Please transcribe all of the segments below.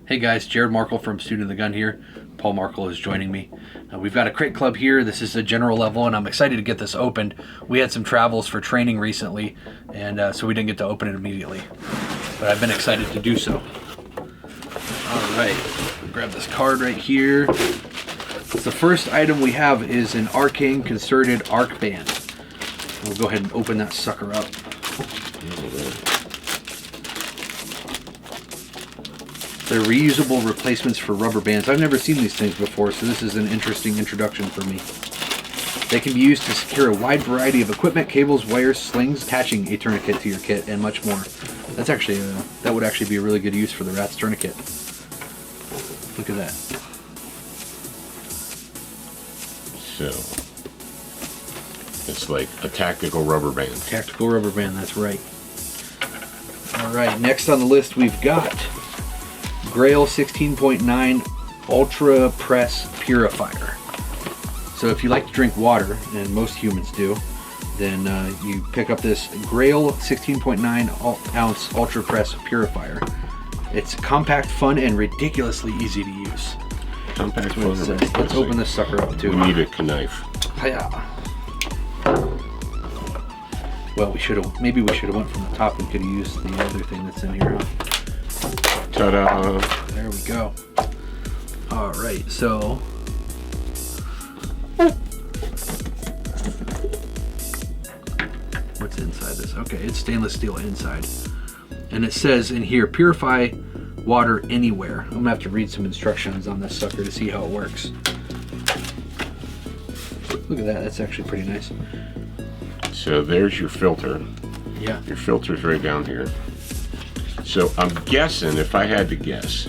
Hey guys, Jared Markle from Student of the Gun here. Paul Markle is joining me. We've got a crate club here. This is a general level, and I'm excited to get this opened. We had some travels for training recently, and so we didn't get to open it immediately. But I've been excited to do so. All right, grab this card right here. The first item we have is an arcane concerted arc band. We'll go ahead and open that sucker up. They're reusable replacements for rubber bands. I've never seen these things before, so this is an interesting introduction for me. They can be used to secure a wide variety of equipment, cables, wires, slings, attaching a tourniquet to your kit, and much more. That's actually that would actually be a really good use for the rat's tourniquet. Look at that. So it's like a tactical rubber band. Tactical rubber band, that's right. All right, next on the list we've got Grayl 16.9 Ultra Press Purifier. So if you like to drink water, and most humans do, then you pick up this Grayl 16.9 ounce Ultra Press Purifier. It's compact, fun, and ridiculously easy to use. Compact, fun, and ridiculously. Let's open this sucker up too. We need a knife. Hiya. Well, maybe we should have went from the top and could have used the other thing that's in here, huh? Ta-da! There we go. All right, so what's inside this? Okay, it's stainless steel inside, and it says in here, purify water anywhere. I'm gonna have to read some instructions on this sucker to see how it works. Look at that. That's actually pretty nice. So there's your filter. Yeah. Your filter's right down here. So I'm guessing, if I had to guess,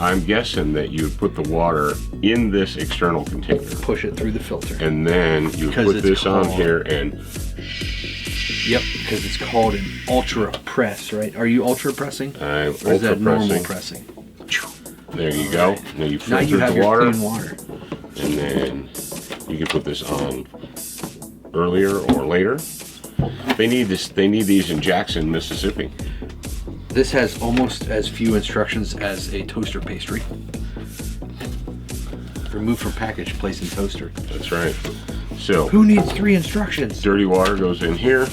I'm guessing that you would put the water in this external container. Push it through the filter. And then you put this on here and... Yep, because it's called an ultra press, right? Are you ultra pressing? I'm or ultra is that normal pressing. pressing? There you go. Right. Now you Now you filter have the your water. clean water. And then you can put this on earlier or later. They need this. They need these in Jackson, Mississippi. This has almost as few instructions as a toaster pastry. Remove from package, place in toaster. That's right. So who needs 3 instructions? Dirty water goes in here,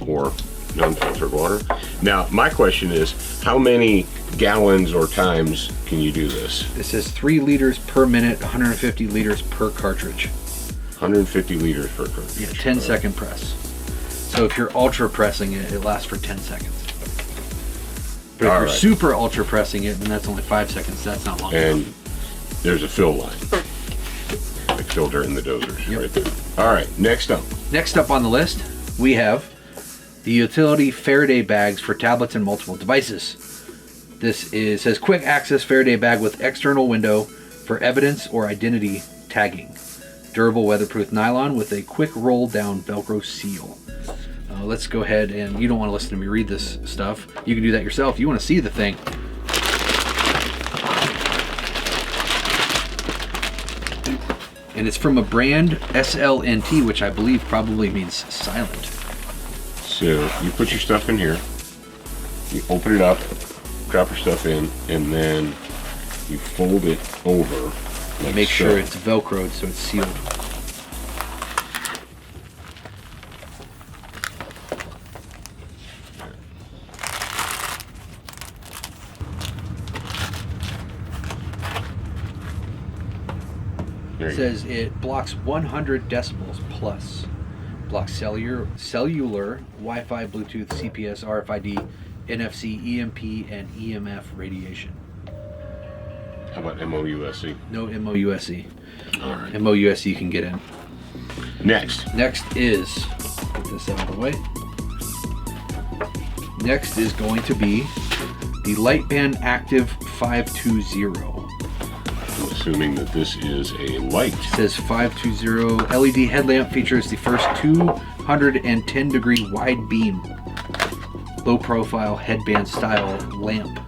or non-filtered water. Now, my question is, how many gallons or times can you do this? This says 3 liters per minute, 150 liters per cartridge. 150 liters per cartridge. Yeah, 10-second press. So if you're ultra pressing it, it lasts for 10 seconds. But if you're super ultra pressing it, then that's only 5 seconds. That's not long enough. And there's a fill line. Like filter in the dosers, yep. Right there. All right, next up. Next up on the list, we have the utility Faraday bags for tablets and multiple devices. This says quick access Faraday bag with external window for evidence or identity tagging. Durable weatherproof nylon with a quick roll down Velcro seal. Let's go ahead, and you don't want to listen to me read this stuff. You can do that yourself. You want to see the thing. And it's from a brand, SLNT, which I believe probably means silent. So you put your stuff in here, you open it up, drop your stuff in, and then you fold it over. Like Make sure it's Velcroed so it's sealed. It says it blocks 100 decibels plus. Blocks cellular, Wi-Fi, Bluetooth, CPS, RFID, NFC, EMP, and EMF radiation. How about MOUSE? No MOUSE. All right. MOUSE you can get in. Next. Next is, get this out of the way. Next is going to be the Lightband Active 520. Assuming that this is a light. It says 520 LED headlamp, features the first 210 degree wide beam, low profile headband style lamp.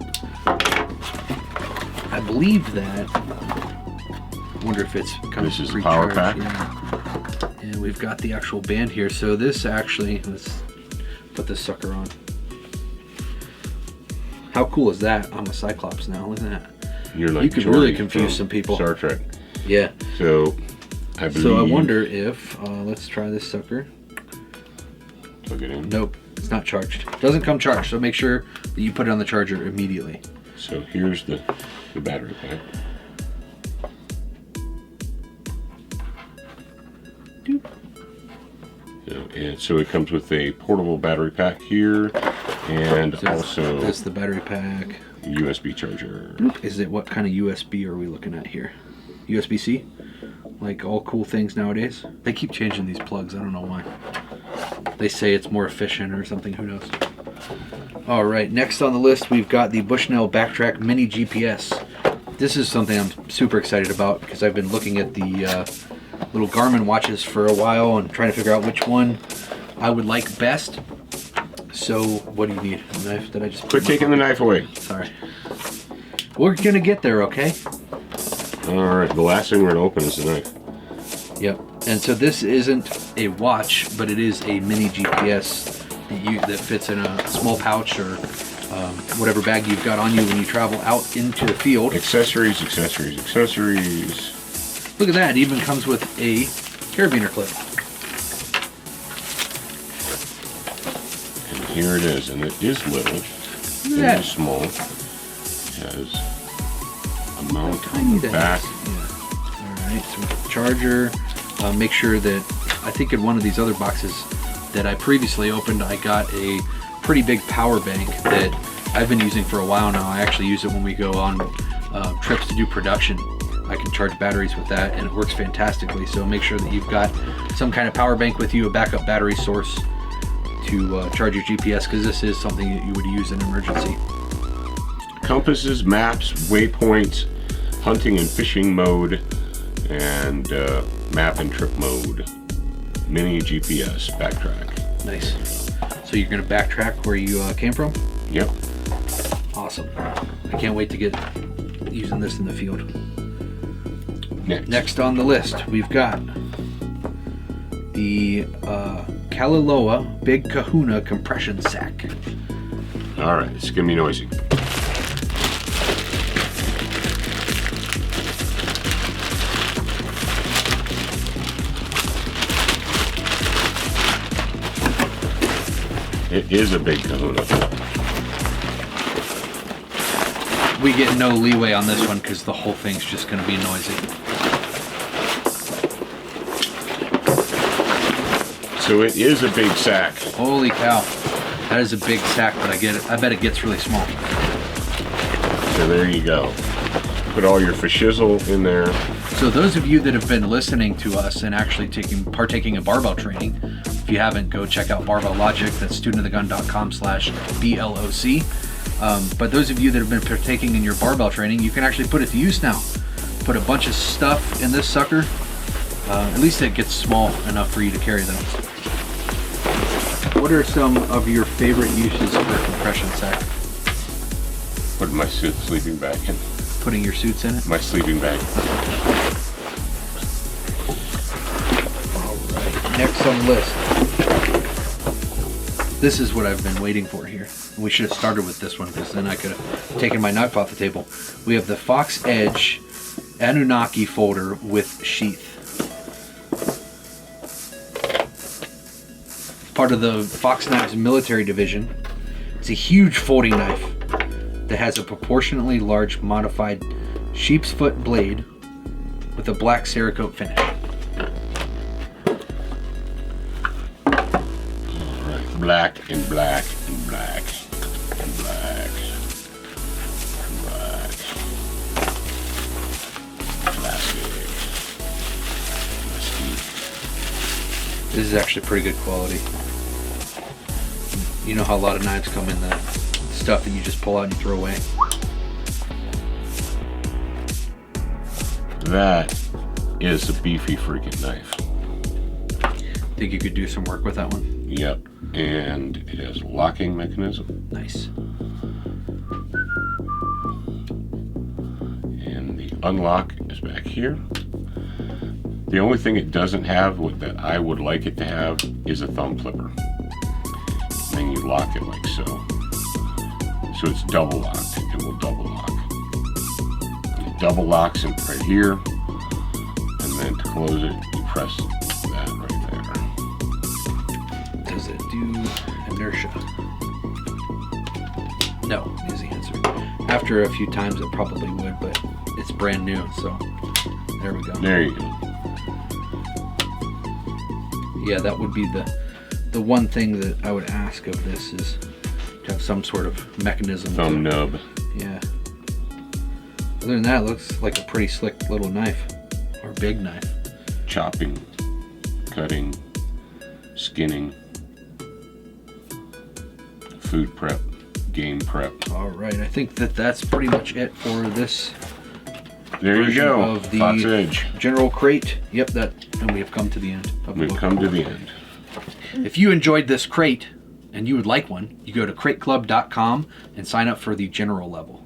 I believe that. I wonder if it's kind this of is a power pack. Yeah. And we've got the actual band here. So this actually, let's put this sucker on. How cool is that? I'm a Cyclops now. Look at that. You're like You could Geordi really confuse from some people. Star Trek. Yeah. So I believe. So I wonder if let's try this sucker. Plug it in. Nope, it's not charged. Doesn't come charged. So make sure that you put it on the charger immediately. So here's the battery pack. Doop. So it comes with a portable battery pack here, and So also that's the battery pack. USB charger. Is it, what kind of USB are we looking at here? USB-C? Like all cool things nowadays? They keep changing these plugs, I don't know why. They say it's more efficient or something, who knows. Alright, next on the list we've got the Bushnell Backtrack Mini GPS. This is something I'm super excited about because I've been looking at the little Garmin watches for a while and trying to figure out which one I would like best. So, what do you need? A knife? Did I just Quit taking the knife away. Sorry. We're gonna get there, okay? Alright, the last thing we're gonna open is the knife. Yep. And so this isn't a watch, but it is a mini GPS that fits in a small pouch or whatever bag you've got on you when you travel out into the field. Accessories, accessories, accessories. Look at that, it even comes with a carabiner clip. And here it is, and it is little. Look at It that. is small. It has a mount Tiny on the back. Yeah. Alright, so with the charger, make sure that, I think in one of these other boxes that I previously opened, I got a pretty big power bank that I've been using for a while now. I actually use it when we go on trips to do production. I can charge batteries with that and it works fantastically. So make sure that you've got some kind of power bank with you, a backup battery source to charge your GPS, because this is something that you would use in an emergency. Compasses, maps, waypoints, hunting and fishing mode, and map and trip mode. Mini GPS backtrack. Nice. So you're gonna backtrack where you came from? Yep. Awesome. I can't wait to get using this in the field. Next on the list, we've got the Kaliloa Big Kahuna compression sack. All right, it's gonna be noisy. It is a big Kahuna. We get no leeway on this one because the whole thing's just going to be noisy. So it is a big sack. Holy cow. That is a big sack, but I bet it gets really small. So there you go. Put all your fashizzle in there. So those of you that have been listening to us and actually partaking in barbell training, if you haven't, go check out Barbell Logic. That's studentoftheggun.com/BLOC. But those of you that have been partaking in your barbell training, you can actually put it to use now. Put a bunch of stuff in this sucker. At least it gets small enough for you to carry them. What are some of your favorite uses for a compression sack? Put my sleeping bag in. Putting your suits in it? My sleeping bag. Next on the list. This is what I've been waiting for here. We should have started with this one because then I could have taken my knife off the table. We have the Fox Edge Anunnaki folder with sheath. Part of the Fox Knives military division. It's a huge folding knife that has a proportionately large modified sheep's foot blade with a black Cerakote finish. Black and black and black and black and black. Plastic. This is actually pretty good quality. You know how a lot of knives come in the stuff that you just pull out and you throw away? That is a beefy freaking knife. Think you could do some work with that one? Yep. And it has a locking mechanism. Nice. And the unlock is back here. The only thing it doesn't have that I would like it to have is a thumb flipper. And then you lock it like so. So it's double locked. It will double lock. It double locks it right here, and then to close it, you press that right there. Does it do inertia? No, is the answer. After a few times it probably would, but it's brand new, so there we go. There you go. Yeah, that would be the one thing that I would ask of this is to have some sort of mechanism. Thumb nub. Yeah. Other than that, it looks like a pretty slick little knife, or big knife. Chopping, cutting, skinning, food prep, game prep. All right, I think that's pretty much it for this. There you go. Of the Fox Edge. General Crate. Yep, and we have come to the end. We've come to the end. If you enjoyed this crate and you would like one, you go to crateclub.com and sign up for the general level.